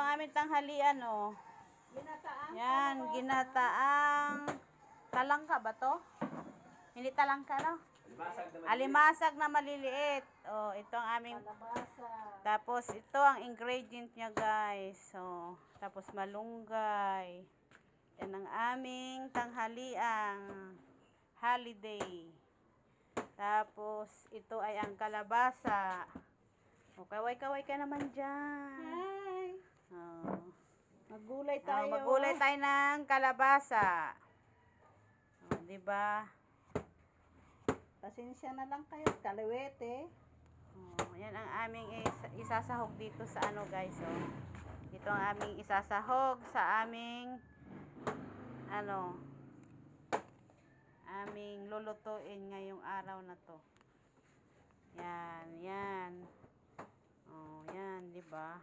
ang aming tanghalian, oh. Ginataang Yan, ginataang talangka ba to? Hindi talangka, no? Alimasag na maliliit. Oh, ito ang aming kalabasa. tapos ito ang ingredient niya, guys. So, tapos malunggay. Yan ang aming tanghaliang holiday. Tapos ito ay ang kalabasa. O, kaway-kaway ka naman dyan. Hi! Oh. Maggulay tayo. Maggulay tayo ng kalabasa. O, diba? Pasensya na lang kayo, kaliwete. Oh, yan ang aming isasahog dito sa ano, guys, oh. Ito ang aming isasahog sa aming aming lulutuin ngayong araw na to. Yan, yan. Oh, yan, 'di ba?